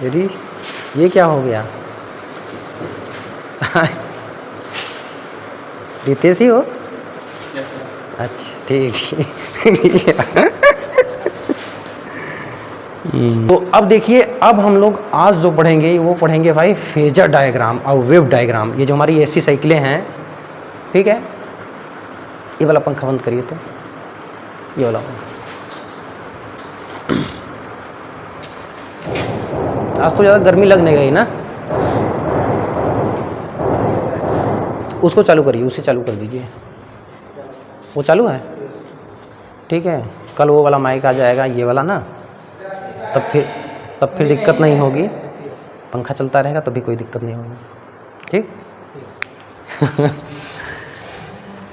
यदि ये क्या हो गया? रितेश ही हो? अच्छा ठीक है। तो अब देखिए, अब हम लोग आज जो पढ़ेंगे वो पढ़ेंगे भाई फेजर डायग्राम और वेव डायग्राम। ये जो हमारी एसी साइकिलें हैं, ठीक है। ये वाला पंखा बंद करिए, तो ये वाला पंखा। आज तो ज़्यादा गर्मी लग नहीं रही ना, उसको चालू करिए, उसे चालू कर दीजिए। वो चालू है, ठीक है। कल वो वाला माइक आ जाएगा, ये वाला ना, तब फिर दिक्कत नहीं होगी। पंखा चलता रहेगा तभी कोई दिक्कत नहीं होगी, ठीक।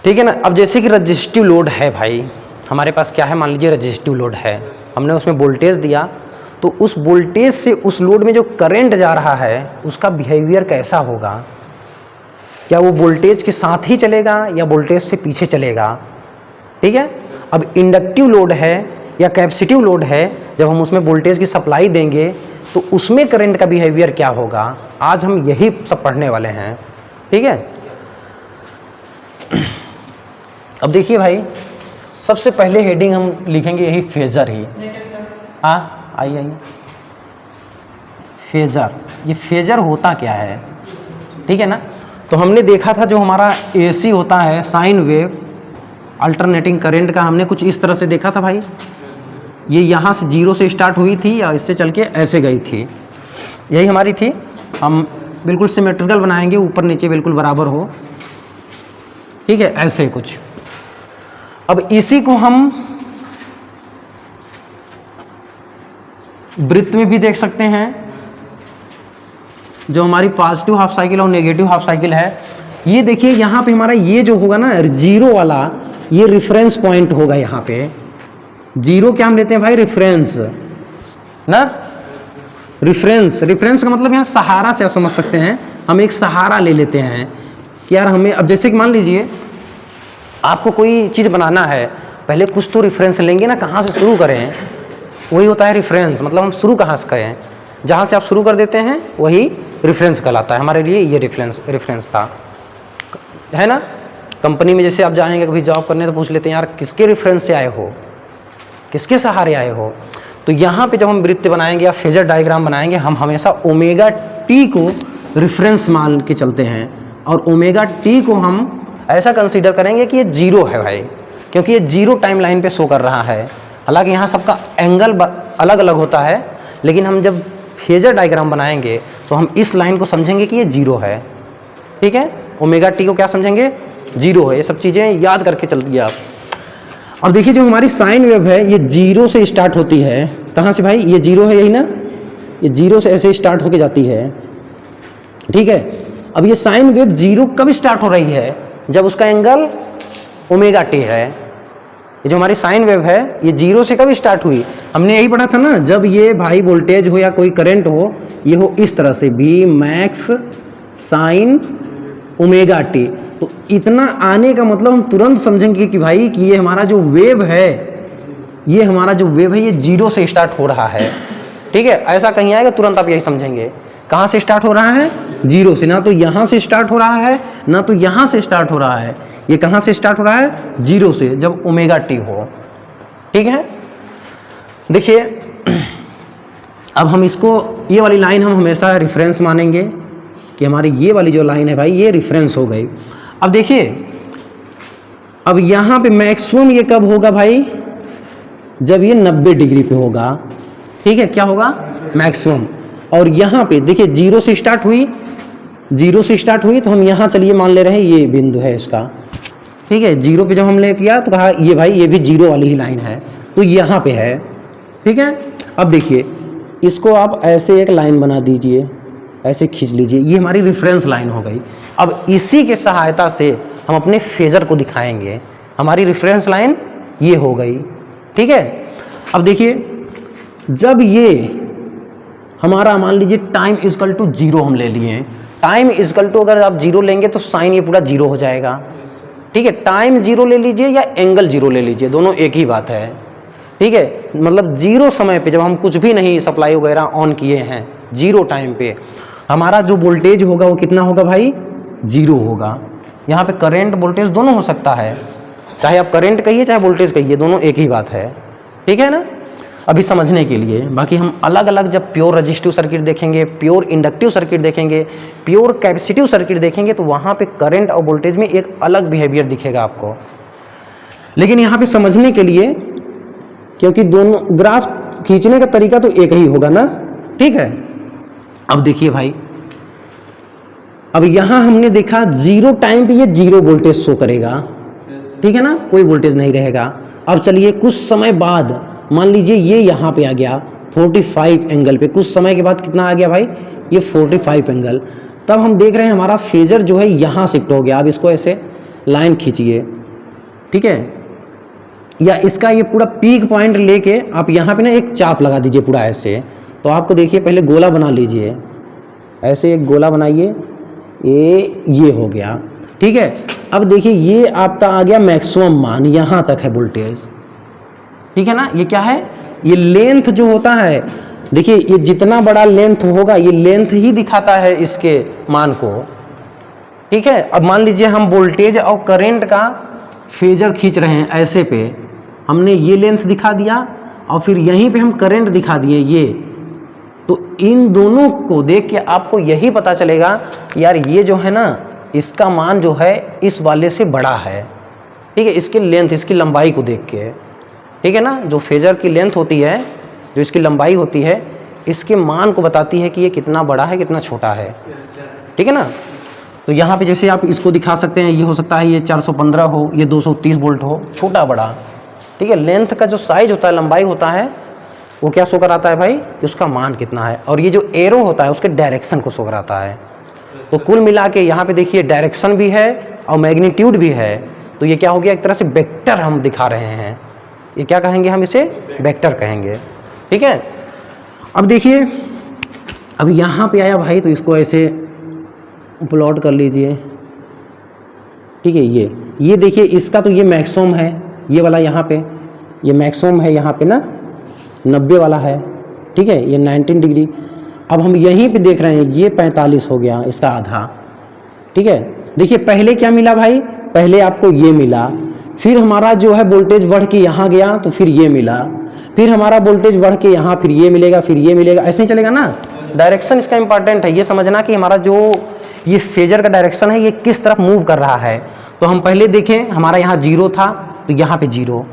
ठीक है ना। अब जैसे कि रजिस्टिव लोड है भाई, हमारे पास क्या है, मान लीजिए रजिस्टिव लोड है, हमने उसमें वोल्टेज दिया, तो उस वोल्टेज से उस लोड में जो करंट जा रहा है उसका बिहेवियर कैसा होगा? क्या वो वोल्टेज के साथ ही चलेगा या वोल्टेज से पीछे चलेगा? ठीक है। अब इंडक्टिव लोड है या कैपेसिटिव लोड है, जब हम उसमें वोल्टेज की सप्लाई देंगे तो उसमें करंट का बिहेवियर क्या होगा? आज हम यही सब पढ़ने वाले हैं, ठीक है। अब देखिए भाई, सबसे पहले हेडिंग हम लिखेंगे यही फेजर ही। हाँ आइए, फेजर। ये फेजर होता क्या है, ठीक है ना। तो हमने देखा था जो हमारा एसी होता है, साइन वेव अल्टरनेटिंग करंट का, हमने कुछ इस तरह से देखा था भाई। ये यहाँ से 0 से स्टार्ट हुई थी या इससे चल के ऐसे गई थी, यही हमारी थी। हम बिल्कुल सिमेट्रिकल बनाएंगे, ऊपर नीचे बिल्कुल बराबर हो, ठीक है, ऐसे कुछ। अब इसी को हम वृत्त में भी देख सकते हैं, जो हमारी पॉजिटिव हाफ साइकिल और नेगेटिव हाफ साइकिल है। ये देखिए यहाँ पे हमारा ये जो होगा ना 0 वाला, ये रिफरेंस पॉइंट होगा। यहाँ पे 0 क्या हम लेते हैं भाई, रेफरेंस ना। रेफरेंस का मतलब यहाँ सहारा से आप समझ सकते हैं, हम एक सहारा ले लेते हैं कि यार हमें, अब जैसे कि मान लीजिए आपको कोई चीज़ बनाना है, पहले कुछ तो रेफरेंस लेंगे ना, कहाँ से शुरू करें, वही होता है रेफरेंस। मतलब हम शुरू कहाँ से करें, जहाँ से आप शुरू कर देते हैं वही रेफरेंस कहलाता है। हमारे लिए ये रेफरेंस था, है ना। कंपनी में जैसे आप जाएंगे कभी जॉब करने, तो पूछ लेते हैं यार किसके रेफरेंस से आए हो, किसके सहारे आए हो। तो यहाँ पे जब हम वृत्त बनाएंगे या फेजर डायग्राम बनाएंगे, हम हमेशा ओमेगा टी को रेफरेंस मान के चलते हैं, और ओमेगा टी को हम ऐसा कंसीडर करेंगे कि ये 0 है भाई, क्योंकि ये 0 टाइम लाइन पे शो कर रहा है। हालांकि यहाँ सबका एंगल अलग अलग होता है, लेकिन हम जब फेजर डायग्राम बनाएंगे तो हम इस लाइन को समझेंगे कि ये 0 है, ठीक है। ओमेगा टी को क्या समझेंगे, 0 है। ये सब चीज़ें याद करके चलती है आप। और देखिए जो हमारी साइन वेव है, ये 0 से स्टार्ट होती है। कहाँ से भाई, ये 0 है, यही ना, ये 0 से ऐसे स्टार्ट होके जाती है, ठीक है। अब ये साइन वेव 0 कब स्टार्ट हो रही है, जब उसका एंगल ओमेगा टी है। ये जो हमारी साइन वेव है, ये 0 से कब स्टार्ट हुई, हमने यही पढ़ा था ना, जब ये भाई वोल्टेज हो या कोई करंट हो, ये हो इस तरह से, B max sine omega T. तो इतना आने का मतलब हम तुरंत समझेंगे कि भाई कि ये हमारा जो वेव है, ये हमारा जो वेव है ये 0 से स्टार्ट हो रहा है, ठीक है। ऐसा कहीं आएगा तुरंत आप यही समझेंगे। कहाँ से स्टार्ट हो रहा है, 0 से। ना तो यहाँ से स्टार्ट हो रहा है, ना तो यहाँ से स्टार्ट हो रहा है। ये कहाँ से स्टार्ट हो रहा है, 0 से, जब ओमेगा टी हो, ठीक है। देखिए अब हम इसको, ये वाली लाइन हम हमेशा रेफरेंस मानेंगे कि हमारी ये वाली जो लाइन है भाई, ये रेफरेंस हो गई। अब देखिए, अब यहाँ पे मैक्सिमम ये कब होगा भाई, जब ये 90 डिग्री पे होगा, ठीक है। क्या होगा, मैक्सिमम। और यहाँ पे देखिए 0 से स्टार्ट हुई, 0 से स्टार्ट हुई, तो हम यहाँ चलिए मान ले रहे हैं ये बिंदु है इसका, ठीक है। 0 पे जब हमने किया तो कहा ये भाई ये भी 0 वाली ही लाइन है, तो यहाँ पे है, ठीक है। अब देखिए इसको आप ऐसे एक लाइन बना दीजिए, ऐसे खींच लीजिए, ये हमारी रेफरेंस लाइन हो गई। अब इसी के सहायता से हम अपने फेजर को दिखाएंगे। हमारी रेफरेंस लाइन ये हो गई, ठीक है। अब देखिए जब ये हमारा मान लीजिए टाइम इजकल टू 0 हम ले लिए, टाइम इजकल टू अगर आप 0 लेंगे तो साइन ये पूरा 0 हो जाएगा, ठीक है। टाइम 0 ले लीजिए या एंगल 0 ले लीजिए, दोनों एक ही बात है, ठीक है। मतलब 0 समय पे जब हम कुछ भी नहीं सप्लाई वगैरह ऑन किए हैं, जीरो टाइम पे हमारा जो वोल्टेज होगा वो कितना होगा भाई, जीरो होगा। यहाँ पे करंट वोल्टेज दोनों हो सकता है, चाहे आप करंट कहिए चाहे वोल्टेज कहिए, दोनों एक ही बात है, ठीक है ना, अभी समझने के लिए। बाकी हम अलग अलग जब प्योर रजिस्टिव सर्किट देखेंगे, प्योर इंडक्टिव सर्किट देखेंगे, प्योर कैपेसिटिव सर्किट देखेंगे, तो वहाँ पे करंट और वोल्टेज में एक अलग बिहेवियर दिखेगा आपको। लेकिन यहाँ पे समझने के लिए, क्योंकि दोनों ग्राफ खींचने का तरीका तो एक ही होगा ना, ठीक है। अब देखिए भाई, अब यहाँ हमने देखा जीरो टाइम पे ये जीरो वोल्टेज शो करेगा, ठीक है ना, कोई वोल्टेज नहीं रहेगा। अब चलिए कुछ समय बाद मान लीजिए ये यहाँ पे आ गया 45 एंगल पे, कुछ समय के बाद कितना आ गया भाई, ये 45 एंगल। तब हम देख रहे हैं हमारा फेजर जो है यहाँ शिफ्ट हो गया। अब इसको ऐसे लाइन खींचिए, ठीक है, या इसका ये पूरा पीक पॉइंट लेके आप यहाँ पे ना एक चाप लगा दीजिए पूरा ऐसे। तो आपको देखिए, पहले गोला बना लीजिए, ऐसे एक गोला बनाइए, ये हो गया, ठीक है। अब देखिए ये आपका आ गया मैक्सिमम मान, यहाँ तक है वोल्टेज, ठीक है ना। ये क्या है, ये लेंथ जो होता है, देखिए ये जितना बड़ा लेंथ होगा ये लेंथ ही दिखाता है इसके मान को, ठीक है। अब मान लीजिए हम वोल्टेज और करंट का फेजर खींच रहे हैं, ऐसे पे हमने ये लेंथ दिखा दिया और फिर यहीं पे हम करंट दिखा दिए ये, तो इन दोनों को देख के आपको यही पता चलेगा यार ये जो है ना, इसका मान जो है इस वाले से बड़ा है, ठीक है, इसकी लेंथ, इसकी लंबाई को देख के, ठीक है ना। जो फेजर की लेंथ होती है, जो इसकी लंबाई होती है, इसके मान को बताती है कि ये कितना बड़ा है कितना छोटा है, ठीक है ना। तो यहाँ पे जैसे आप इसको दिखा सकते हैं, ये हो सकता है ये 415 हो, ये 230 वोल्ट हो, छोटा बड़ा, ठीक है। लेंथ का जो साइज होता है, लंबाई होता है, वो क्या शो कराता है भाई, उसका मान कितना है। और ये जो एरो होता है उसके डायरेक्शन को शो कराता है। तो कुल मिला के यहाँ पे देखिए डायरेक्शन भी है और मैग्नीट्यूड भी है, तो ये क्या हो गया, एक तरह से वेक्टर हम दिखा रहे हैं। ये क्या कहेंगे, हम इसे वेक्टर कहेंगे, ठीक है। अब देखिए, अब यहाँ पे आया भाई, तो इसको ऐसे प्लॉट कर लीजिए, ठीक है। ये देखिए, इसका तो ये मैक्सिमम है, ये वाला यहाँ पे ये मैक्सिमम है, यहाँ पे ना 90 वाला है, ठीक है, ये 19 डिग्री। अब हम यहीं पे देख रहे हैं ये 45 हो गया, इसका आधा, ठीक है। देखिए पहले क्या मिला भाई, पहले आपको ये मिला, फिर हमारा जो है वोल्टेज बढ़ के यहाँ गया तो फिर ये मिला, फिर हमारा वोल्टेज बढ़ के यहाँ, फिर ये मिलेगा, फिर ये मिलेगा, ऐसे ही चलेगा ना। डायरेक्शन इसका इंपॉर्टेंट है, ये समझना कि हमारा जो ये फेजर का डायरेक्शन है ये किस तरफ मूव कर रहा है। तो हम पहले देखें, हमारा यहाँ जीरो था तो यहाँ पे जीरो,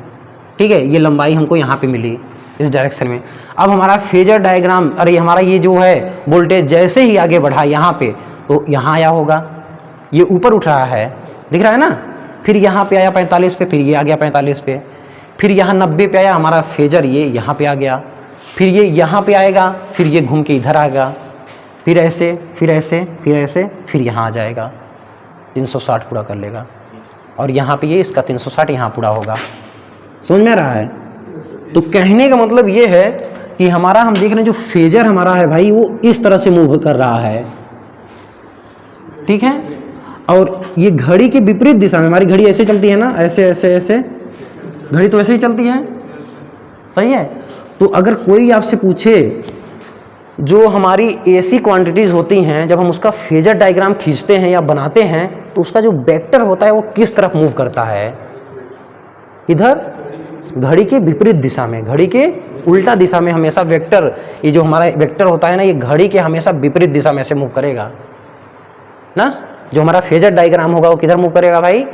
ठीक है, ये लंबाई हमको यहाँ पे मिली इस डायरेक्शन में। अब हमारा फेजर डायग्राम, अरे हमारा ये जो है वोल्टेज जैसे ही आगे बढ़ा यहाँ पे, तो यहाँ आया होगा, ये ऊपर उठ रहा है, दिख रहा है ना। फिर यहाँ पे आया 45 पे, फिर ये आ गया 45 पे, फिर यहाँ 90 पे आया, हमारा फेजर ये यहाँ पे आ गया, फिर ये यहाँ पे आएगा, फिर ये घूम के इधर आएगा, फिर ऐसे, फिर ऐसे, फिर ऐसे, फिर यहाँ आ जाएगा, 360 पूरा कर लेगा, और यहाँ पे ये इसका 360 यहाँ पूरा होगा। समझ में आ रहा है। तो कहने का मतलब ये है कि हमारा, हम देख रहे हैं जो फेजर हमारा है भाई, वो इस तरह से मूव कर रहा है, ठीक है। और ये घड़ी के विपरीत दिशा में, हमारी घड़ी ऐसे चलती है ना, ऐसे ऐसे ऐसे, घड़ी तो ऐसे ही चलती है, सही है। तो अगर कोई आपसे पूछे जो हमारी एसी क्वांटिटीज़ होती हैं, जब हम उसका फेजर डायग्राम खींचते हैं या बनाते हैं, तो उसका जो वेक्टर होता है वो किस तरफ मूव करता है, इधर घड़ी के विपरीत दिशा में, घड़ी के उल्टा दिशा में हमेशा वेक्टर, ये जो हमारा वेक्टर होता है ना, ये घड़ी के हमेशा विपरीत दिशा में से मूव करेगा ना। जो हमारा फेजर डायग्राम होगा वो किधर मूव करेगा भाई,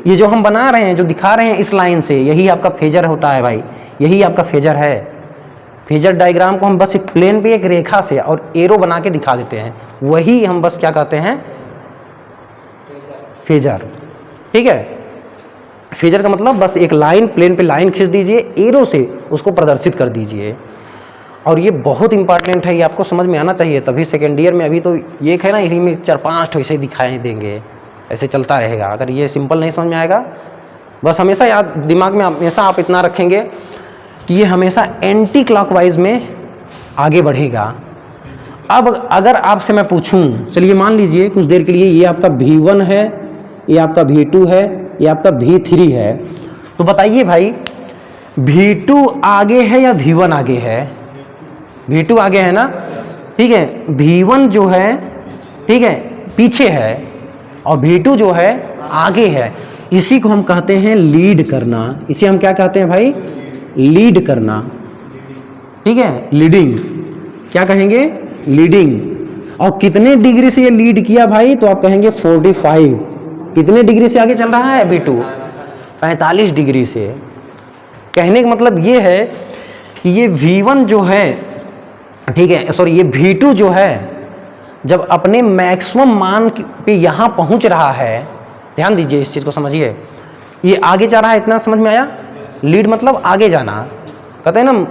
ये जो हम बना रहे हैं, जो दिखा रहे हैं इस लाइन से, यही आपका फेजर होता है भाई, यही आपका फेजर है। फेजर डायग्राम को हम बस एक प्लेन पे एक रेखा से और एरो बना के दिखा देते हैं, वही हम बस क्या कहते हैं, फेजर, ठीक है। फेजर का मतलब बस एक लाइन, प्लेन पे लाइन खींच दीजिए, एरो से उसको प्रदर्शित कर दीजिए। और ये बहुत इंपॉर्टेंट है, ये आपको समझ में आना चाहिए, तभी सेकेंड ईयर में, अभी तो ये है ना, इसी में 4-5 ठो ऐसे दिखाई देंगे, ऐसे चलता रहेगा। अगर ये सिंपल नहीं समझ में आएगा, बस हमेशा याद, दिमाग में हमेशा आप इतना रखेंगे कि ये हमेशा एंटी क्लॉकवाइज में आगे बढ़ेगा। अब अगर आपसे मैं पूछूं, चलिए मान लीजिए कुछ देर के लिए ये आपका V1 है, ये आपका V2 है, ये आपका V3 है, तो बताइए भाई V2 आगे है या V1 आगे है? V2 आगे है ना, ठीक है, V1 जो है, ठीक है, पीछे है और V2 जो है आगे है। इसी को हम कहते हैं लीड करना। इसे हम क्या कहते हैं भाई? लीड करना। ठीक है, लीडिंग। क्या कहेंगे? लीडिंग। और कितने डिग्री से ये लीड किया भाई? तो आप कहेंगे 45। कितने डिग्री से आगे चल रहा है V2? 45 डिग्री से। कहने का मतलब ये है कि ये V1 जो है, ठीक है, सॉरी, ये V2 जो है जब अपने मैक्सिमम मान पे यहाँ पहुँच रहा है, ध्यान दीजिए इस चीज़ को समझिए, ये आगे जा रहा है। इतना समझ में आया? लीड मतलब आगे जाना। कहते हैं ना,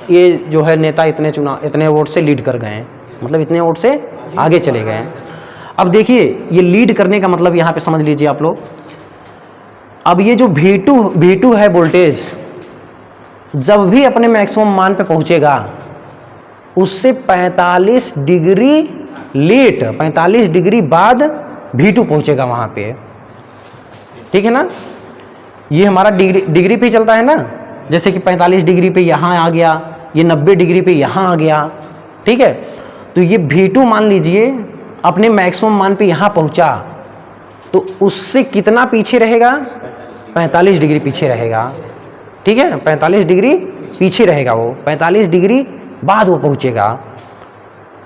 ये जो है नेता इतने वोट से लीड कर गए, मतलब इतने वोट से आगे चले गए। अब देखिए, ये लीड करने का मतलब यहाँ पे समझ लीजिए आप लोग। अब ये जो V2 है वोल्टेज, जब भी अपने मैक्सिमम मान पे पहुँचेगा उससे 45 डिग्री लेट, 45 डिग्री बाद V2 पहुँचेगा वहाँ पे। ठीक है ना? ये हमारा डिग्री पे चलता है ना, जैसे कि 45 डिग्री पे यहाँ आ गया, ये 90 डिग्री पे यहाँ आ गया। ठीक है, तो ये V2 मान लीजिए अपने मैक्सिमम मान पे यहाँ पहुँचा, तो उससे कितना पीछे रहेगा? 45 डिग्री पीछे रहेगा। ठीक है, 45 डिग्री पीछे रहेगा वो, 45 डिग्री बाद वो पहुँचेगा।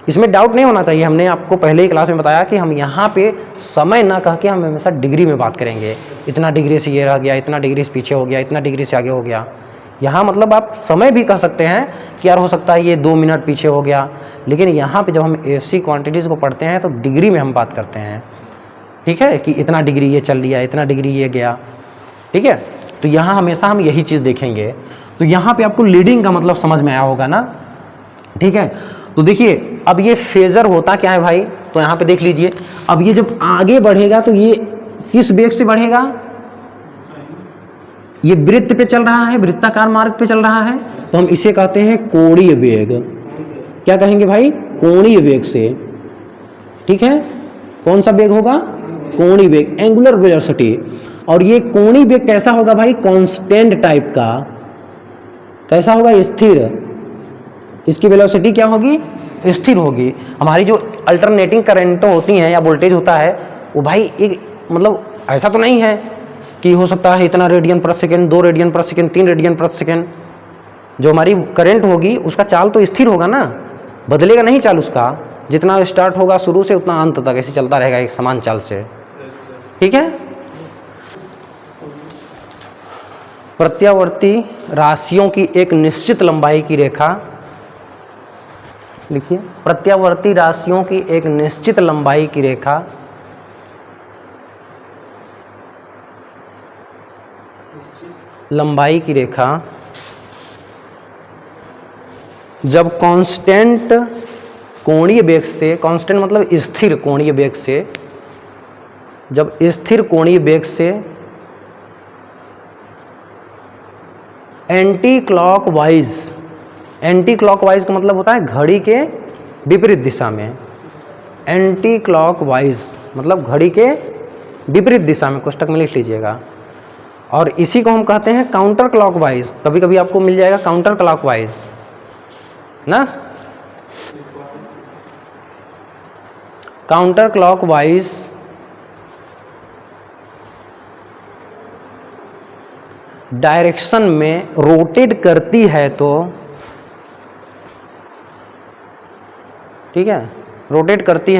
इसमें डाउट नहीं होना चाहिए। हमने आपको पहले ही क्लास में बताया कि हम यहाँ पे समय ना कह के हम हमेशा डिग्री में बात करेंगे। इतना डिग्री से ये रह गया, इतना डिग्री से पीछे हो गया, इतना डिग्री से आगे हो गया। यहाँ मतलब आप समय भी कह सकते हैं कि यार हो सकता है ये 2 मिनट पीछे हो गया, लेकिन यहाँ पे जब हम AC क्वांटिटीज़ को पढ़ते हैं तो डिग्री में हम बात करते हैं। ठीक है, कि इतना डिग्री ये चल लिया, इतना डिग्री ये गया। ठीक है, तो यहाँ हमेशा हम यही चीज़ देखेंगे। तो यहाँ पे आपको लीडिंग का मतलब समझ में आया होगा ना। ठीक है, तो देखिए अब ये फेजर होता क्या है भाई? तो यहाँ पे देख लीजिए, अब ये जब आगे बढ़ेगा तो ये किस वेग से बढ़ेगा? ये वृत्त पे चल रहा है, वृत्ताकार मार्ग पे चल रहा है, तो हम इसे कहते हैं कोणीय वेग। क्या कहेंगे भाई? कोणीय वेग से। ठीक है, कौन सा वेग होगा? कोणीय वेग, एंगुलर वेलोसिटी। और ये कोणीय वेग कैसा होगा भाई? कांस्टेंट टाइप का। कैसा होगा? स्थिर। इसकी वेलोसिटी क्या होगी? स्थिर होगी। हमारी जो अल्टरनेटिंग करंट होती हैं या वोल्टेज होता है वो भाई एक मतलब ऐसा तो नहीं है कि हो सकता है इतना रेडियन पर सेकेंड, 2 रेडियन पर सेकेंड, 3 रेडियन पर सेकेंड। जो हमारी करंट होगी उसका चाल तो स्थिर होगा ना, बदलेगा नहीं चाल उसका। जितना स्टार्ट होगा शुरू से उतना अंत तक ऐसे चलता रहेगा एक समान चाल से। ठीक है, प्रत्यावर्ती राशियों की एक निश्चित लंबाई की रेखा, लिखिए, प्रत्यावर्ती राशियों की एक निश्चित लंबाई की रेखा जब कांस्टेंट कोणीय वेग से, कांस्टेंट मतलब स्थिर कोणीय वेग से, जब स्थिर कोणीय वेग से एंटी क्लॉकवाइज, एंटी क्लॉकवाइज का मतलब होता है घड़ी के विपरीत दिशा में। एंटी क्लॉकवाइज मतलब घड़ी के विपरीत दिशा में, कोष्टक में लिख लीजिएगा। और इसी को हम कहते हैं काउंटर क्लॉकवाइज। कभी कभी आपको मिल जाएगा काउंटर क्लॉकवाइज ना। काउंटर क्लॉकवाइज डायरेक्शन में रोटेट करती है तो, ठीक है, रोटेट करती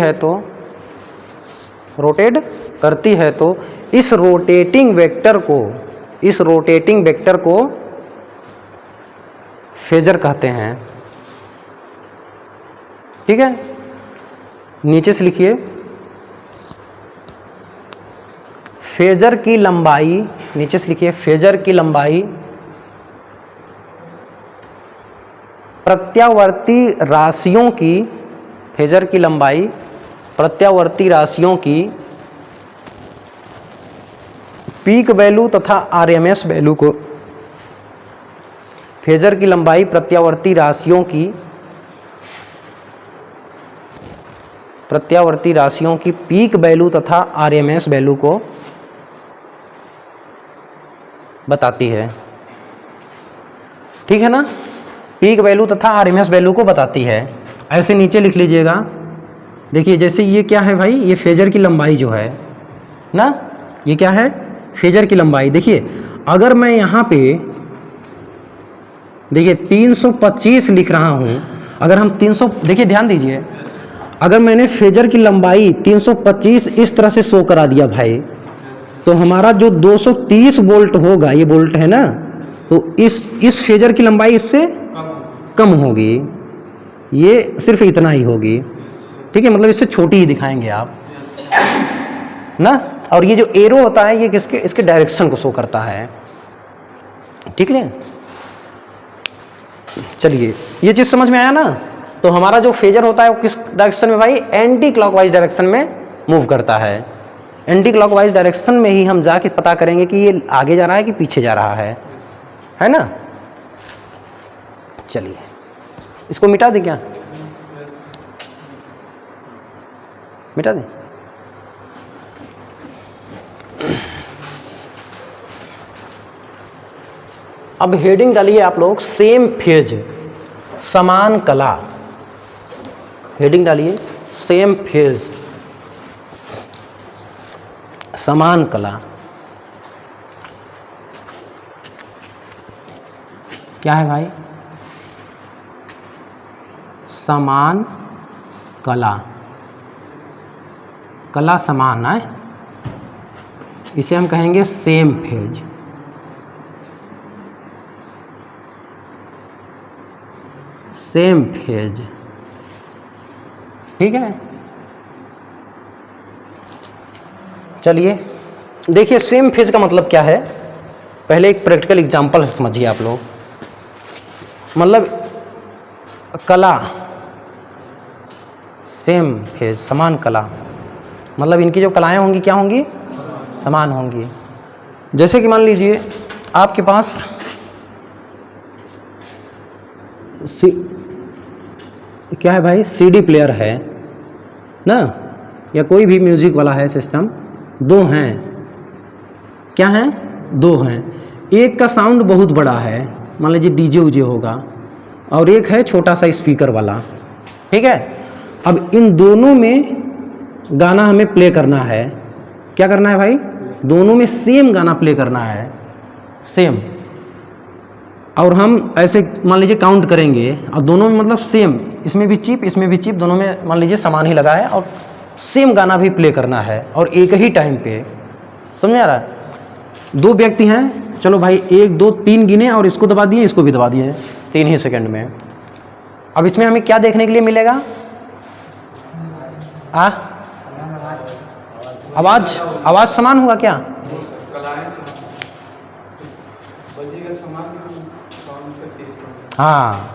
है तो इस रोटेटिंग वेक्टर को फेजर कहते हैं। ठीक है, नीचे से लिखिए, फेजर की लंबाई, नीचे से लिखिए, फेजर की लंबाई प्रत्यावर्ती राशियों की, फेजर की लंबाई प्रत्यावर्ती राशियों की पीक वैल्यू तथा आरएमएस वैल्यू को, फेजर की लंबाई प्रत्यावर्ती राशियों की पीक वैल्यू तथा आरएमएस वैल्यू को बताती है। ठीक है ना, पीक वैल्यू तथा आरएमएस वैल्यू को बताती है। ऐसे नीचे लिख लीजिएगा। देखिए जैसे ये क्या है भाई, ये फेजर की लंबाई जो है ना, ये क्या है, फेजर की लंबाई। देखिए अगर मैं यहाँ पे देखिए 325 लिख रहा हूँ, अगर हम 300, देखिए ध्यान दीजिए, अगर मैंने फेजर की लंबाई 325 इस तरह से शो करा दिया भाई, तो हमारा जो 230 वोल्ट होगा, ये वोल्ट है ना, तो इस फेजर की लंबाई इससे कम होगी, ये सिर्फ इतना ही होगी। ठीक है, मतलब इससे छोटी ही दिखाएंगे आप ना। और ये जो एरो होता है ये किसके, इसके डायरेक्शन को शो करता है। ठीक है, चलिए ये चीज़ समझ में आया ना। तो हमारा जो फेजर होता है वो किस डायरेक्शन में भाई, एंटी क्लॉकवाइज डायरेक्शन में मूव करता है। एंटी क्लॉकवाइज डायरेक्शन में ही हम जाके पता करेंगे कि ये आगे जा रहा है कि पीछे जा रहा है ना। चलिए इसको मिटा दें, क्या मिटा दें? अब हेडिंग डालिए आप लोग, सेम फेज समान कला। हेडिंग डालिए, सेम फेज समान कला। क्या है भाई? समान कला, कला समान है, इसे हम कहेंगे सेम फेज। सेम फेज, ठीक है। चलिए देखिए सेम फेज का मतलब क्या है, पहले एक प्रैक्टिकल एग्जांपल समझिए आप लोग। मतलब कला सेम फेज, समान कला, मतलब इनकी जो कलाएं होंगी क्या होंगी, समान होंगी। जैसे कि मान लीजिए आपके पास क्या है भाई, सीडी प्लेयर है ना, या कोई भी म्यूजिक वाला है सिस्टम, दो हैं, क्या हैं, दो हैं। एक का साउंड बहुत बड़ा है, मान लीजिए डीजे उजे होगा, और एक है छोटा सा स्पीकर वाला, ठीक है। अब इन दोनों में गाना हमें प्ले करना है। क्या करना है भाई, दोनों में सेम गाना प्ले करना है, सेम। और हम ऐसे मान लीजिए काउंट करेंगे, और दोनों में मतलब सेम, इसमें भी चिप इसमें भी चिप, दोनों में मान लीजिए समान ही लगा है, और सेम गाना भी प्ले करना है, और एक ही टाइम पे। समझ में आ रहा है? दो व्यक्ति हैं, चलो भाई 1 2 3 गिने, और इसको दबा दिए, इसको भी दबा दिए 3 ही सेकंड में। अब इसमें हमें क्या देखने के लिए मिलेगा, आवाज समान होगा क्या? हाँ,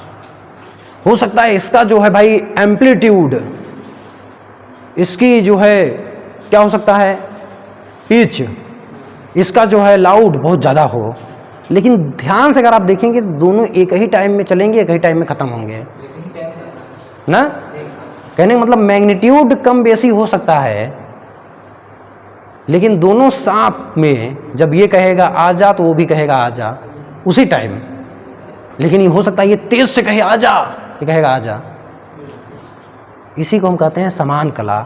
हो सकता है इसका जो है भाई एम्पलीट्यूड, इसकी जो है क्या हो सकता है, पिच, इसका जो है लाउड बहुत ज़्यादा हो। लेकिन ध्यान से अगर आप देखेंगे दोनों एक ही टाइम में चलेंगे, एक ही टाइम में ख़त्म होंगे ना। कहने का मतलब मैग्नीट्यूड कम बेसी हो सकता है, लेकिन दोनों साथ में जब ये कहेगा आजा तो वो भी कहेगा आजा उसी टाइम। लेकिन ये हो सकता है ये तेज से कहे आजा, ये कहेगा आजा। इसी को हम कहते हैं समान कला।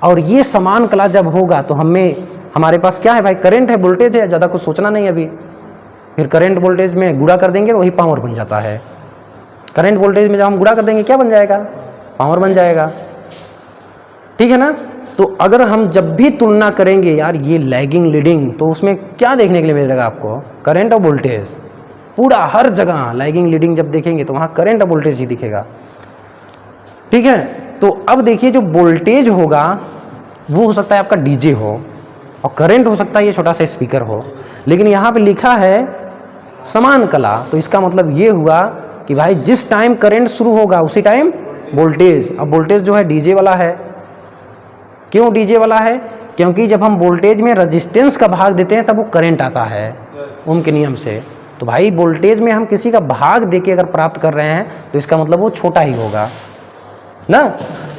और ये समान कला जब होगा तो हमारे पास क्या है भाई, करंट है, वोल्टेज है, ज़्यादा कुछ सोचना नहीं अभी। फिर करंट वोल्टेज में गुणा कर देंगे, वही पावर बन जाता है। करंट वोल्टेज में जब हम गुणा कर देंगे क्या बन जाएगा, पावर बन जाएगा, ठीक है ना। तो अगर हम जब भी तुलना करेंगे यार ये लैगिंग लीडिंग, तो उसमें क्या देखने के लिए मिलेगा आपको, करंट और वोल्टेज। पूरा हर जगह लैगिंग लीडिंग जब देखेंगे तो वहाँ करंट और वोल्टेज ही दिखेगा, ठीक है। तो अब देखिए जो वोल्टेज होगा वो हो सकता है आपका डीजे हो, और करंट हो सकता है ये छोटा सा स्पीकर हो। लेकिन यहाँ पे लिखा है समान कला, तो इसका मतलब ये हुआ कि भाई जिस टाइम करंट शुरू होगा उसी टाइम वोल्टेज। अब वोल्टेज जो है डीजे वाला है। क्यों डीजे वाला है? क्योंकि जब हम वोल्टेज में रेजिस्टेंस का भाग देते हैं तब वो करंट आता है ओम के नियम से। तो भाई वोल्टेज में हम किसी का भाग देके अगर प्राप्त कर रहे हैं तो इसका मतलब वो छोटा ही होगा ना।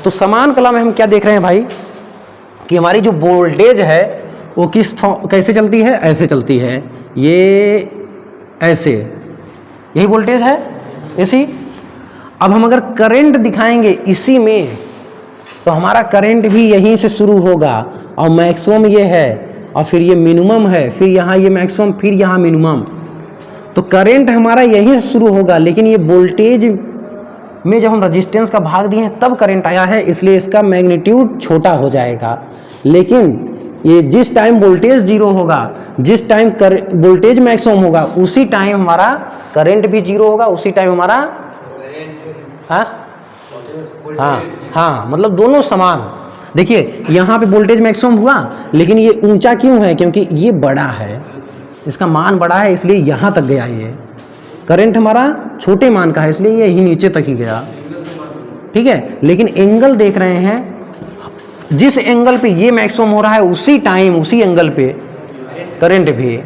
तो समान कला में हम क्या देख रहे हैं भाई, कि हमारी जो वोल्टेज है वो कैसे चलती है, ऐसे चलती है, ये ऐसे, यही वोल्टेज है ऐसी। अब हम अगर करंट दिखाएंगे इसी में, तो हमारा करंट भी यहीं से शुरू होगा और मैक्सिमम ये है और फिर ये मिनिमम है, फिर यहाँ ये मैक्सिमम, फिर यहाँ मिनिमम। तो करंट हमारा यहीं से शुरू होगा, लेकिन ये वोल्टेज में जब हम रेजिस्टेंस का भाग दिए हैं तब करंट आया है, इसलिए इसका मैग्नीट्यूड छोटा हो जाएगा। लेकिन ये जिस टाइम वोल्टेज जीरो होगा, जिस टाइम वोल्टेज मैक्सिमम होगा, उसी टाइम हमारा करंट भी जीरो होगा, उसी टाइम हमारा हाँ मतलब दोनों समान। देखिए यहाँ पे वोल्टेज मैक्सिमम हुआ, लेकिन ये ऊंचा क्यों है? क्योंकि ये बड़ा है, इसका मान बड़ा है, इसलिए यहाँ तक गया। ये करंट हमारा छोटे मान का है, इसलिए ये यही नीचे तक ही गया, ठीक है। लेकिन एंगल देख रहे हैं, जिस एंगल पे ये मैक्सिमम हो रहा है उसी टाइम उसी एंगल पे करंट भी,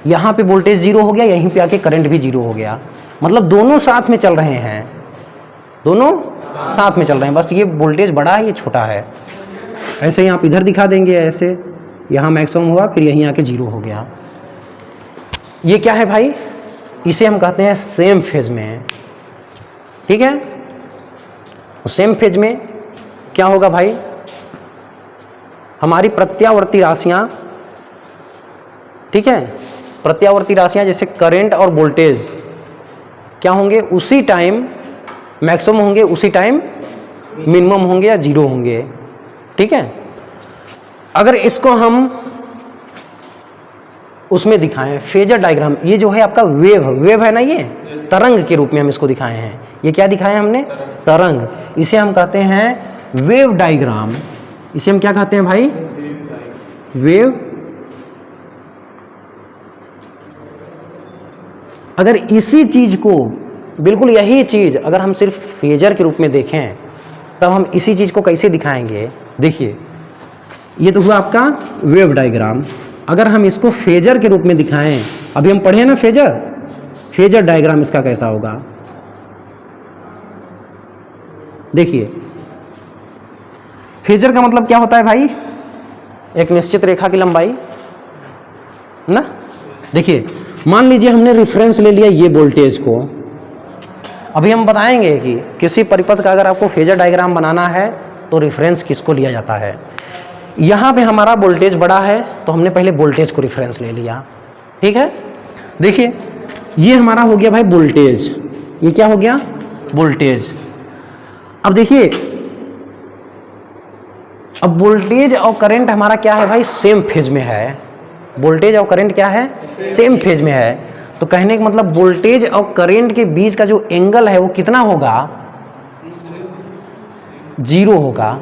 यहाँ पे वोल्टेज जीरो हो गया, यहीं पे आके करंट भी जीरो हो गया। मतलब दोनों साथ में चल रहे हैं, दोनों साथ में चल रहे हैं, बस ये वोल्टेज बड़ा है, ये छोटा है। ऐसे ही आप इधर दिखा देंगे, ऐसे यहाँ मैक्सिमम हुआ, फिर यहीं आके जीरो हो गया। ये क्या है भाई? इसे हम कहते हैं सेम फेज में, ठीक है। सेम फेज में क्या होगा भाई? हमारी प्रत्यावर्ती राशियां, ठीक है, प्रत्यावर्ती राशियां जैसे करंट और वोल्टेज क्या होंगे? उसी टाइम मैक्सिमम होंगे, उसी टाइम मिनिमम होंगे या जीरो होंगे, ठीक है। अगर इसको हम उसमें दिखाएं फेजर डायग्राम, ये जो है आपका वेव है ना, ये तरंग के रूप में हम इसको दिखाए हैं। ये क्या दिखाए हमने? तरंग। इसे हम कहते हैं वेव डायग्राम। इसे हम क्या कहते हैं भाई? वेव। अगर इसी चीज को, बिल्कुल यही चीज अगर हम सिर्फ फेजर के रूप में देखें, तब हम इसी चीज को कैसे दिखाएंगे? देखिए ये तो हुआ आपका वेव डायग्राम। अगर हम इसको फेजर के रूप में दिखाएं, अभी हम पढ़े ना फेजर डायग्राम इसका कैसा होगा? देखिए फेजर का मतलब क्या होता है भाई? एक निश्चित रेखा की लंबाई ना। देखिए मान लीजिए हमने रेफरेंस ले लिया ये वोल्टेज को। अभी हम बताएंगे कि किसी परिपथ का अगर आपको फेजर डायग्राम बनाना है तो रेफरेंस किसको लिया जाता है। यहाँ पे हमारा वोल्टेज बड़ा है तो हमने पहले वोल्टेज को रेफरेंस ले लिया, ठीक है। देखिए ये हमारा हो गया भाई वोल्टेज, ये क्या हो गया? वोल्टेज। अब देखिए अब वोल्टेज और करंट हमारा क्या है भाई? सेम फेज में है। वोल्टेज और करंट क्या है? सेम फेज में है। तो कहने का मतलब वोल्टेज और करंट के बीच का जो एंगल है वो कितना होगा? जीरो होगा।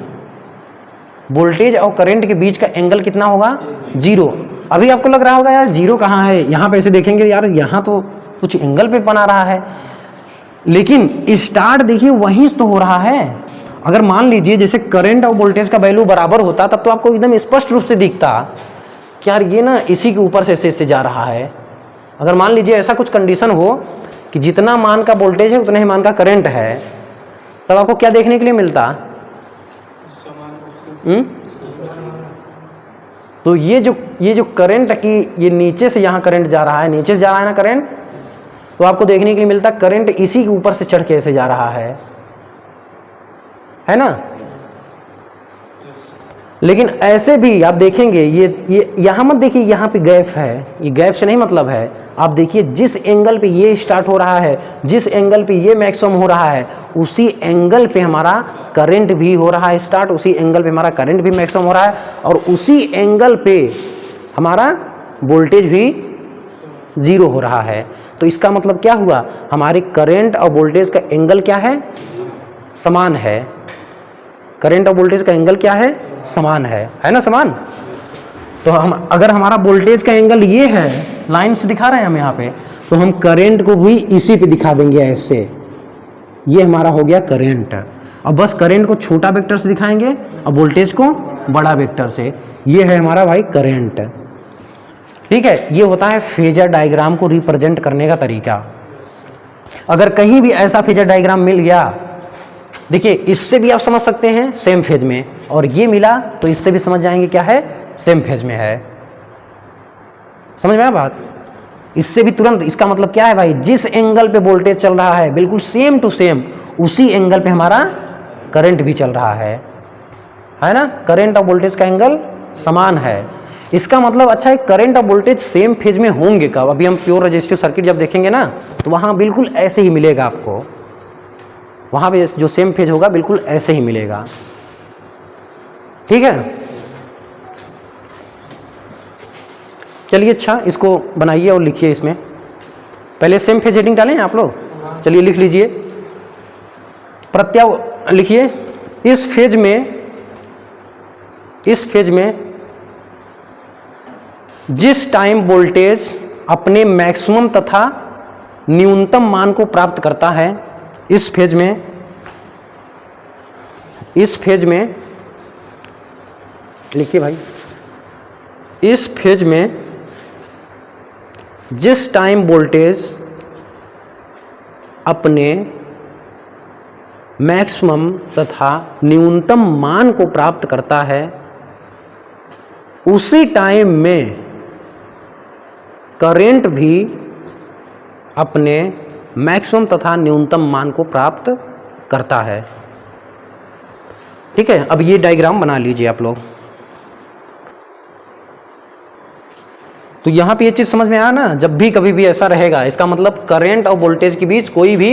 वोल्टेज और करंट के बीच का एंगल कितना होगा? जीरो। अभी आपको लग रहा होगा यार जीरो कहाँ है, यहाँ पे ऐसे देखेंगे यार यहाँ तो कुछ एंगल पे बना रहा है, लेकिन स्टार्ट देखिए वहीं तो हो रहा है। अगर मान लीजिए जैसे करंट और वोल्टेज का वैल्यू बराबर होता तब तो आपको एकदम स्पष्ट रूप से दिखता कि यार ये ना इसी के ऊपर से इससे जा रहा है। अगर मान लीजिए ऐसा कुछ कंडीशन हो कि जितना मान का वोल्टेज है उतने ही मान का करंट है, तब आपको क्या देखने के लिए मिलता? तो ये जो करंट की ये नीचे से यहाँ करंट जा रहा है, नीचे से जा रहा है ना करंट, तो आपको देखने के लिए मिलता करंट इसी के ऊपर से चढ़ के ऐसे जा रहा है ना। लेकिन ऐसे भी आप देखेंगे ये यहाँ मत देखिए, यहाँ पे गैप है, ये गैप से नहीं मतलब है। आप देखिए जिस एंगल पे ये स्टार्ट हो रहा है, जिस एंगल पे ये मैक्सिमम हो रहा है, उसी एंगल पे हमारा करंट भी हो रहा है स्टार्ट, उसी एंगल पे हमारा करंट भी मैक्सिमम हो रहा है, और उसी एंगल पे हमारा वोल्टेज भी जीरो हो रहा है। तो इसका मतलब क्या हुआ? हमारे करंट और वोल्टेज का एंगल क्या है? समान है। करंट और वोल्टेज का एंगल क्या है? समान है ना, समान। तो हम अगर हमारा वोल्टेज का एंगल ये है, लाइन से दिखा रहे हैं हम यहाँ पे, तो हम करंट को भी इसी पे दिखा देंगे ऐसे। ये हमारा हो गया करंट। अब बस करंट को छोटा वेक्टर से दिखाएंगे और वोल्टेज को बड़ा वेक्टर से। ये है हमारा भाई करंट, ठीक है। ये होता है फेजर डायग्राम को रिप्रेजेंट करने का तरीका। अगर कहीं भी ऐसा फेजर डायग्राम मिल गया, देखिए इससे भी आप समझ सकते हैं सेम फेज में, और ये मिला तो इससे भी समझ जाएंगे क्या है? सेम फेज में है। समझ में आया बात? इससे भी तुरंत, इसका मतलब क्या है भाई, जिस एंगल पे वोल्टेज चल रहा है बिल्कुल सेम टू सेम उसी एंगल पे हमारा करंट भी चल रहा है ना। करंट और वोल्टेज का एंगल समान है। इसका मतलब अच्छा है, करंट और वोल्टेज सेम फेज में होंगे कब? अभी हम प्योर रेजिस्टिव सर्किट जब देखेंगे ना तो वहाँ बिल्कुल ऐसे ही मिलेगा आपको, वहाँ पे जो सेम फेज होगा बिल्कुल ऐसे ही मिलेगा। ठीक है, चलिए अच्छा इसको बनाइए और लिखिए। इसमें पहले सेम फेज हेडिंग डालें आप लोग, चलिए लिख लीजिए। लिखिए इस फेज में जिस टाइम वोल्टेज अपने मैक्सिमम तथा न्यूनतम मान को प्राप्त करता है, इस फेज में लिखिए भाई, इस फेज में जिस टाइम वोल्टेज अपने मैक्सिमम तथा न्यूनतम मान को प्राप्त करता है, उसी टाइम में करंट भी अपने मैक्सिमम तथा न्यूनतम मान को प्राप्त करता है। ठीक है, अब ये डायग्राम बना लीजिए आप लोग। तो यहाँ पे ये चीज़ समझ में आया ना, जब भी कभी भी ऐसा रहेगा इसका मतलब करंट और वोल्टेज के बीच कोई भी,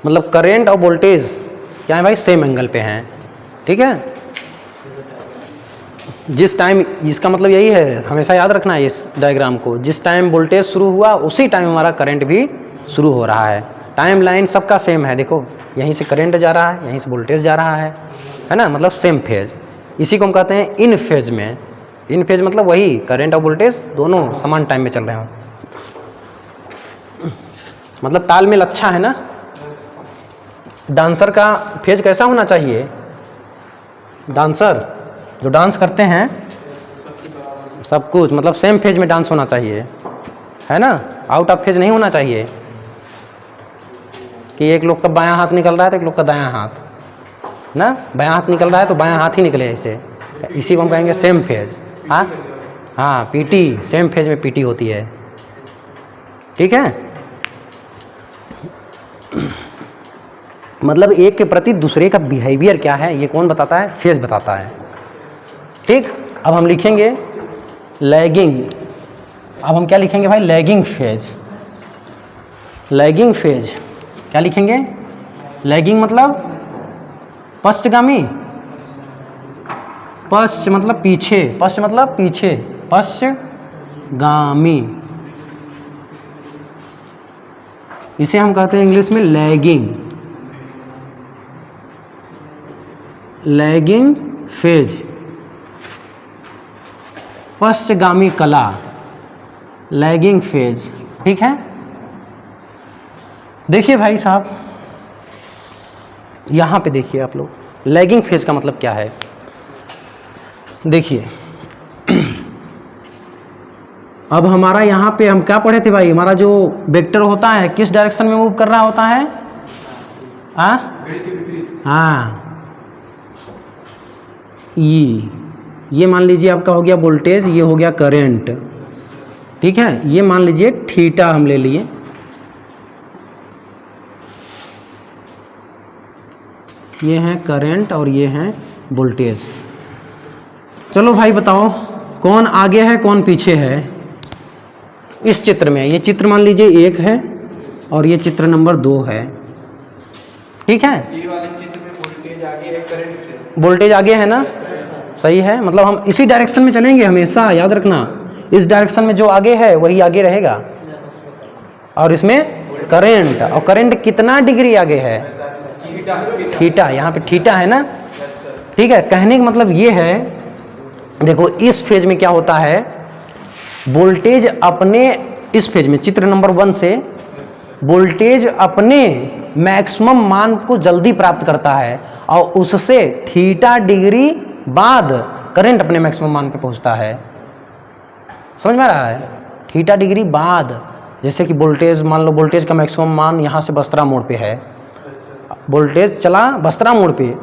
मतलब करंट और वोल्टेज क्या है भाई, सेम एंगल पे हैं। ठीक है, जिस टाइम, इसका मतलब यही है, हमेशा याद रखना है इस डायग्राम को, जिस टाइम वोल्टेज शुरू हुआ उसी टाइम हमारा करंट भी शुरू हो रहा है। टाइम लाइन सबका सेम है, देखो यहीं से करंट जा रहा है, यहीं से वोल्टेज जा रहा है ना, मतलब सेम फेज। इसी को हम कहते हैं इन फेज में। इन फेज मतलब वही करंट और वोल्टेज दोनों समान टाइम में चल रहे हो, मतलब तालमेल अच्छा है ना। डांसर का फेज कैसा होना चाहिए? डांसर जो डांस करते हैं सब कुछ मतलब सेम फेज में डांस होना चाहिए, है ना, आउट ऑफ फेज नहीं होना चाहिए कि एक लोग का बायां हाथ निकल रहा है तो एक लोग का दायां हाथ ना, बायां हाथ निकल रहा है तो बायां हाथ ही निकले ऐसे, इसी को हम कहेंगे सेम फेज। हाँ पीटी, सेम फेज में पीटी होती है। ठीक है, मतलब एक के प्रति दूसरे का बिहेवियर क्या है ये कौन बताता है? फेज बताता है। ठीक, अब हम लिखेंगे लैगिंग। अब हम क्या लिखेंगे भाई? Lagging phase. लैगिंग फेज क्या लिखेंगे? लैगिंग मतलब पश्चगामी, पश्च मतलब पीछे, पश्च मतलब पीछे, पश्चगामी, इसे हम कहते हैं इंग्लिश में लैगिंग। लैगिंग फेज, पश्चगामी कला, लैगिंग फेज। ठीक है, देखिए भाई साहब यहाँ पे देखिए आप लोग, लैगिंग फेज का मतलब क्या है? देखिए अब हमारा यहाँ पे हम क्या पढ़े थे भाई, हमारा जो वेक्टर होता है किस डायरेक्शन में मूव कर रहा होता है? हाँ, ये मान लीजिए आपका हो गया वोल्टेज, ये हो गया करंट। ठीक है, ये मान लीजिए थीटा हम ले लिए, ये है करंट और ये है वोल्टेज। चलो भाई बताओ कौन आगे है कौन पीछे है इस चित्र में? ये चित्र मान लीजिए 1 है और ये चित्र नंबर 2 है। ठीक है, ये वाले चित्र में वोल्टेज आगे है करंट से, वोल्टेज आगे है ना, सही है, मतलब हम इसी डायरेक्शन में चलेंगे हमेशा, याद रखना इस डायरेक्शन में जो आगे है वही आगे रहेगा। और इसमें करंट, और करंट कितना डिग्री आगे है? थीटा, यहाँ पे थीटा है ना। ठीक है, कहने का मतलब ये है, देखो इस फेज में क्या होता है, वोल्टेज अपने, इस फेज में चित्र नंबर 1 से वोल्टेज अपने मैक्सिमम मान को जल्दी प्राप्त करता है और उससे थीटा डिग्री बाद करंट अपने मैक्सिमम मान पे पहुंचता है। समझ में आ रहा है? थीटा डिग्री बाद, जैसे कि वोल्टेज, मान लो वोल्टेज का मैक्सिमम मान यहाँ से बस्तरा मोड़ पे है, वोल्टेज चला बस्तरा मोड़ पे,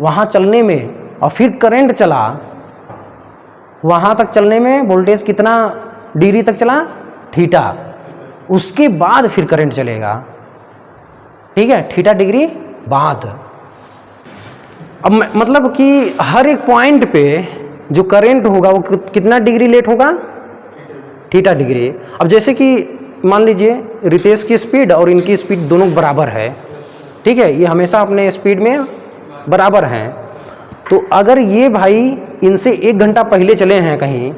वहाँ चलने में, और फिर करंट चला, वहाँ तक चलने में वोल्टेज कितना डिग्री तक चला? थीटा, उसके बाद फिर करंट चलेगा। ठीक है, थीटा डिग्री बाद। अब मतलब कि हर एक पॉइंट पे जो करंट होगा वो कितना डिग्री लेट होगा, थीटा डिग्री। अब जैसे कि मान लीजिए रितेश की स्पीड और इनकी स्पीड दोनों बराबर है, ठीक है, ये हमेशा अपने स्पीड में बराबर हैं। तो अगर ये भाई इनसे 1 घंटा पहले चले हैं कहीं,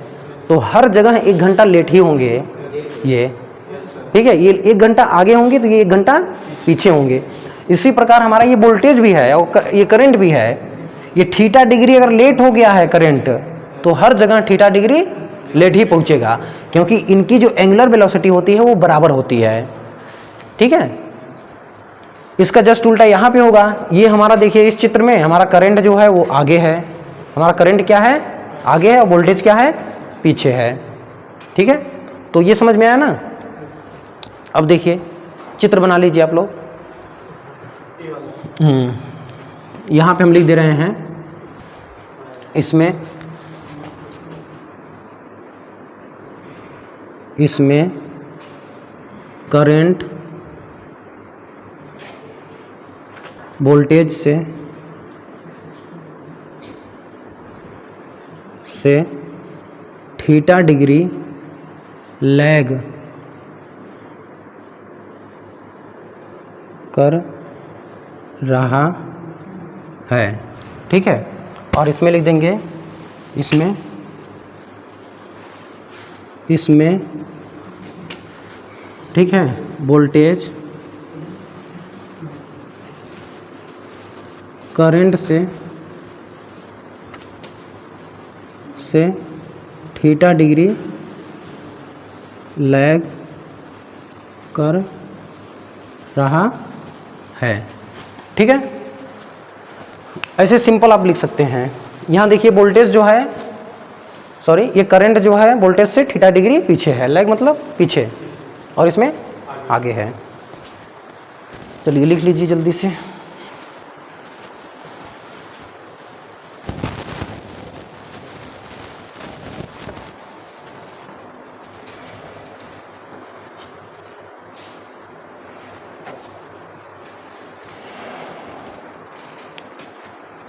तो हर जगह 1 घंटा लेट ही होंगे ये। ठीक है, ये 1 घंटा आगे होंगे तो ये 1 घंटा पीछे होंगे। इसी प्रकार हमारा ये वोल्टेज भी है और ये करंट भी है। ये थीटा डिग्री अगर लेट हो गया है करंट, तो हर जगह थीटा डिग्री लेट ही पहुंचेगा, क्योंकि इनकी जो एंगुलर वेलोसिटी होती है वो बराबर होती है। ठीक है, इसका जस्ट उल्टा यहाँ पे होगा। ये हमारा देखिए इस चित्र में हमारा करंट जो है वो आगे है, हमारा करंट क्या है, आगे है, और वोल्टेज क्या है, पीछे है। ठीक है, तो ये समझ में आया ना। अब देखिए चित्र बना लीजिए आप लोग। यहाँ पे हम लिख दे रहे हैं, इसमें करंट वोल्टेज से थीटा डिग्री लैग कर रहा है। ठीक है, और इसमें लिख देंगे, इसमें ठीक है वोल्टेज करंट से थीटा डिग्री लैग कर रहा है। ठीक है, ऐसे सिंपल आप लिख सकते हैं। यहाँ देखिए वोल्टेज जो है, सॉरी, ये करंट जो है वोल्टेज से थीटा डिग्री पीछे है, लैग मतलब पीछे, और इसमें आगे है। चलिए लिख लीजिए जल्दी से।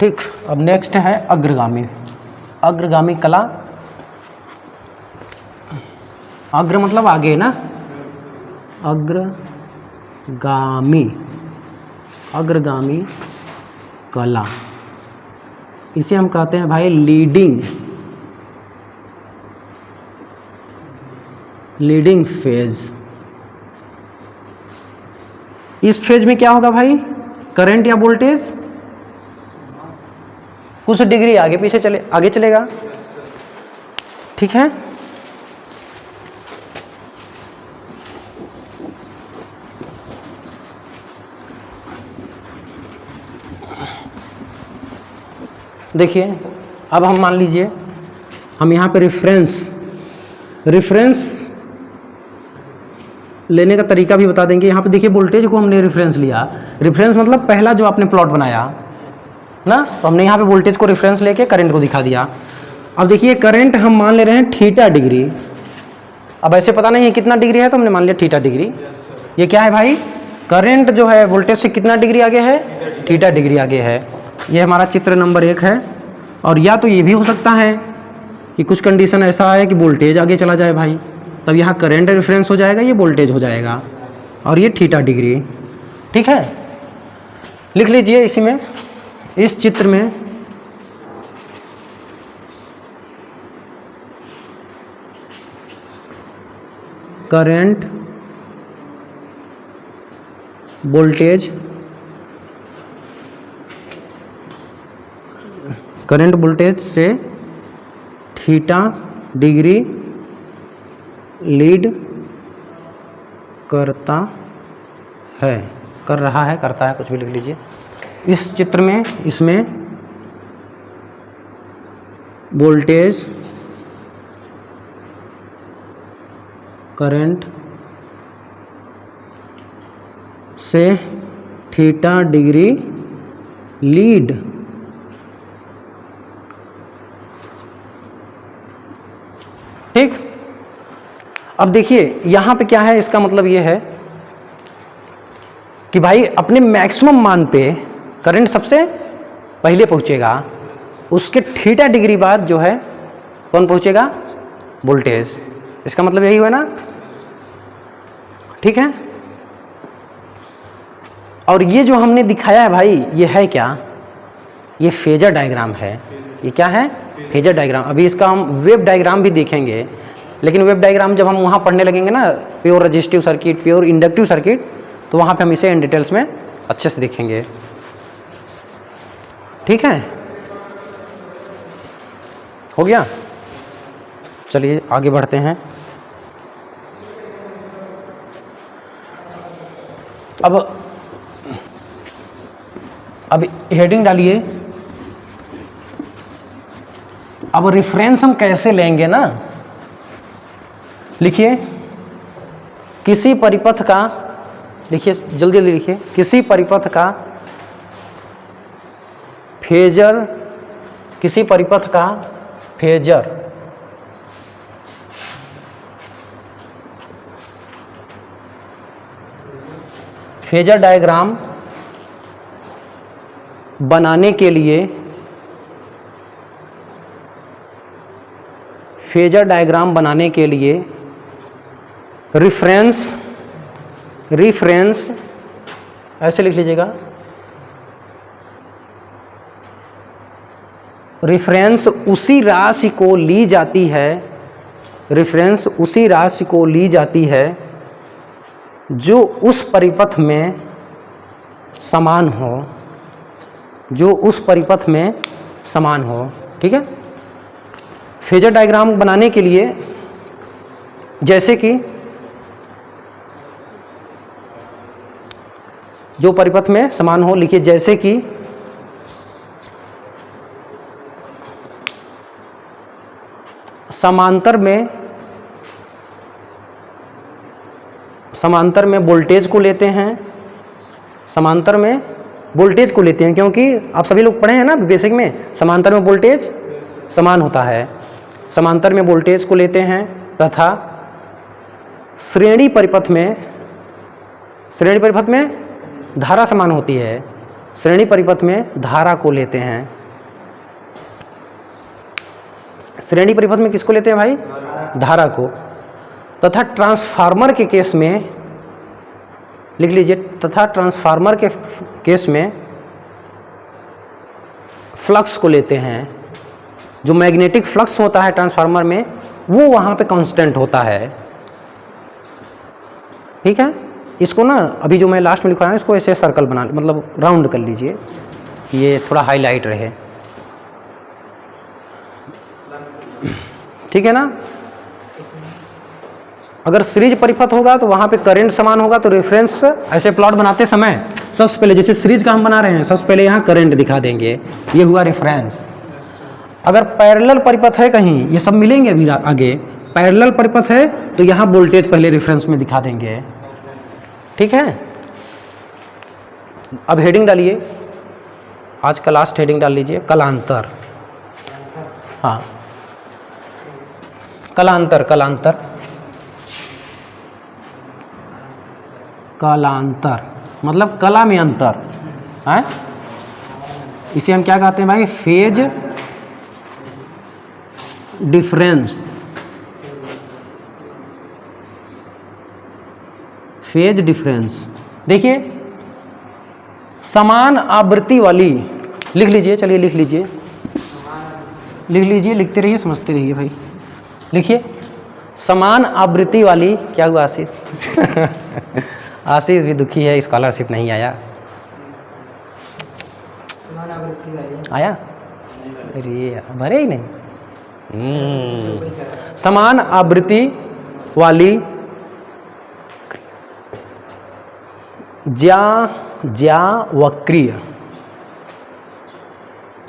ठीक, अब नेक्स्ट है अग्रगामी। अग्रगामी कला, अग्र मतलब आगे ना, अग्रगामी कला, इसे हम कहते हैं भाई लीडिंग फेज। इस फेज में क्या होगा भाई, करंट या वोल्टेज कुछ डिग्री आगे चलेगा। ठीक है, देखिए अब हम मान लीजिए हम यहाँ पे रेफरेंस लेने का तरीका भी बता देंगे। यहाँ पे देखिए वोल्टेज को हमने रेफरेंस लिया, रेफरेंस मतलब पहला जो आपने प्लॉट बनाया ना, तो हमने यहाँ पे वोल्टेज को रेफरेंस लेके करंट को दिखा दिया। अब देखिए करंट हम मान ले रहे हैं थीटा डिग्री। अब ऐसे पता नहीं है कितना डिग्री है, तो हमने मान लिया थीटा डिग्री। ये क्या है भाई, करंट जो है वोल्टेज से कितना डिग्री आगे है, थीटा डिग्री आगे है। ये हमारा चित्र नंबर 1 है। और या तो ये भी हो सकता है कि कुछ कंडीशन ऐसा है कि वोल्टेज आगे चला जाए भाई, तब यहाँ करंट रेफरेंस हो जाएगा, ये वोल्टेज हो जाएगा, और ये थीटा डिग्री। ठीक है, लिख लीजिए इसी में, इस चित्र में करंट वोल्टेज से थीटा डिग्री लीड करता है, कर रहा है, करता है, कुछ भी लिख लीजिए। इस चित्र में इसमें वोल्टेज करंट से थीटा डिग्री लीड ठीक। अब देखिए यहाँ पे क्या है, इसका मतलब ये है कि भाई अपने मैक्सिमम मान पे करंट सबसे पहले पहुँचेगा, उसके थीटा डिग्री बाद जो है कौन पहुँचेगा, वोल्टेज। इसका मतलब यही हुआ ना, ठीक है। और ये जो हमने दिखाया है भाई, ये है क्या, ये फेजर डायग्राम है। ये क्या है, फेजर डायग्राम। अभी इसका हम वेव डायग्राम भी देखेंगे, लेकिन वेव डायग्राम जब हम वहाँ पढ़ने लगेंगे ना, pure resistive circuit, pure inductive circuit, तो वहाँ पे हम इसे इन डिटेल्स में अच्छे से देखेंगे, ठीक है। हो गया, चलिए आगे बढ़ते हैं। अब हेडिंग डालिए। अब रेफरेंस हम कैसे लेंगे ना, लिखिए किसी परिपथ का, लिखिए जल्दी जल्दी लिखिए, किसी परिपथ का फेजर, किसी परिपथ का फेजर फेजर डायग्राम बनाने के लिए, फेजर डायग्राम बनाने के लिए रिफरेंस ऐसे लिख लीजिएगा, रिफरेंस उसी राशि को ली जाती है, रिफरेंस उसी राशि को ली जाती है जो उस परिपथ में समान हो, जो उस परिपथ में समान हो, ठीक है। फेजर डायग्राम बनाने के लिए जैसे कि जो परिपथ में समान हो, लिखिए जैसे कि समांतर में वोल्टेज को लेते हैं, समांतर में वोल्टेज को लेते हैं, क्योंकि आप सभी लोग पढ़े हैं ना बेसिक में, समांतर में वोल्टेज समान होता है। समांतर में वोल्टेज को लेते हैं तथा श्रेणी परिपथ में धारा समान होती है, श्रेणी परिपथ में धारा को लेते हैं। श्रेणी परिपथ में किसको लेते हैं भाई, धारा को। तथा ट्रांसफार्मर के केस में लिख लीजिए, तथा ट्रांसफार्मर के केस में फ्लक्स को लेते हैं। जो मैग्नेटिक फ्लक्स होता है ट्रांसफार्मर में, वो वहाँ पे कांस्टेंट होता है, ठीक है। इसको ना अभी जो मैं लास्ट में लिखवाया हूँ, इसको ऐसे सर्कल बना, मतलब राउंड कर लीजिए, ये थोड़ा हाईलाइट रहे, ठीक है ना। अगर सीरीज परिपथ होगा तो वहाँ पे करंट समान होगा, तो रेफरेंस ऐसे प्लॉट बनाते समय सबसे पहले, जैसे सीरीज का हम बना रहे हैं, सबसे पहले यहाँ करंट दिखा देंगे, ये हुआ रेफरेंस। अगर पैरेलल परिपथ है कहीं, ये सब मिलेंगे अभी आगे, पैरेलल परिपथ है तो यहाँ वोल्टेज पहले रेफरेंस में दिखा देंगे, ठीक है। अब हेडिंग डालिए, आज का लास्ट हेडिंग डाल लीजिए, कलांतर। हाँ, कलांतर, कलांतर, कलांतर मतलब कला में अंतर है। इसे हम क्या कहते हैं भाई, फेज डिफरेंस, फेज डिफरेंस। देखिए समान आवृत्ति वाली, लिख लीजिए, चलिए लिख लीजिए, लिख लीजिए, लिखते रहिए, समझते रहिए भाई। लिखिए समान आवृत्ति वाली, क्या हुआ आशीष आशीष भी दुखी है, स्कॉलरशिप नहीं आया, आया अरे भरे ही नहीं। समान आवृत्ति वाली ज्यावक्रीय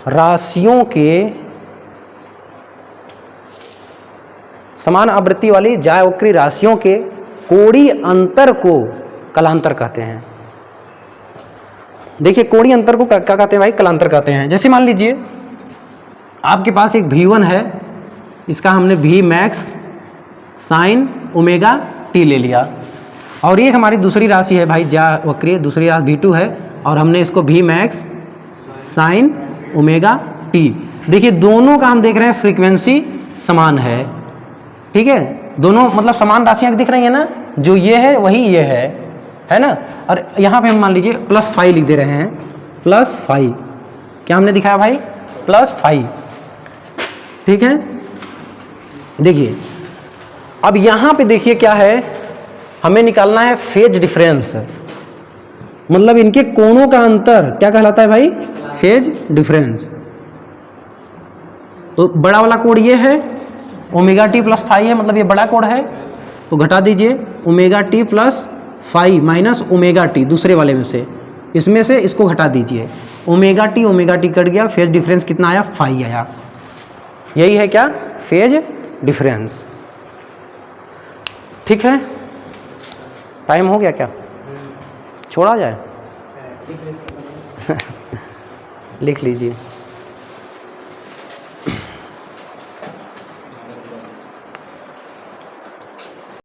राशियों के, समान आवृत्ति वाली ज्यावक्रीय राशियों के कोणीय अंतर को कलांतर कहते हैं। देखिए कोणीय अंतर को क्या कहते हैं भाई, कलांतर कहते हैं। जैसे मान लीजिए आपके पास एक V1 है, इसका हमने V max sin omega T ले लिया। और ये हमारी दूसरी राशि है भाई ज्यावक्रीय, दूसरी राशि v2 है और हमने इसको v max sine omega T. देखिए दोनों का हम देख रहे हैं फ्रीक्वेंसी समान है, ठीक है, दोनों मतलब समान राशियाँ दिख रही हैं ना, जो ये है वही ये है ना। और यहाँ पे हम मान लीजिए +5 लिख दे रहे हैं, +5 क्या हमने दिखाया भाई, +5, ठीक है। देखिए अब यहाँ पे देखिए क्या है, हमें निकालना है फेज डिफरेंस, मतलब इनके कोणों का अंतर क्या कहलाता है भाई, फेज डिफरेंस। तो बड़ा वाला कोण ये है, ओमेगा टी +5 है, मतलब ये बड़ा कोण है, तो घटा दीजिए omega T +5 minus omega T दूसरे वाले में से, इसमें से इसको घटा दीजिए, ओमेगा टी कट गया, फेज डिफरेंस कितना आया, 5 आया। यही है क्या, फेज डिफरेंस, ठीक है। टाइम हो गया क्या, छोड़ा जाए लिख लीजिए।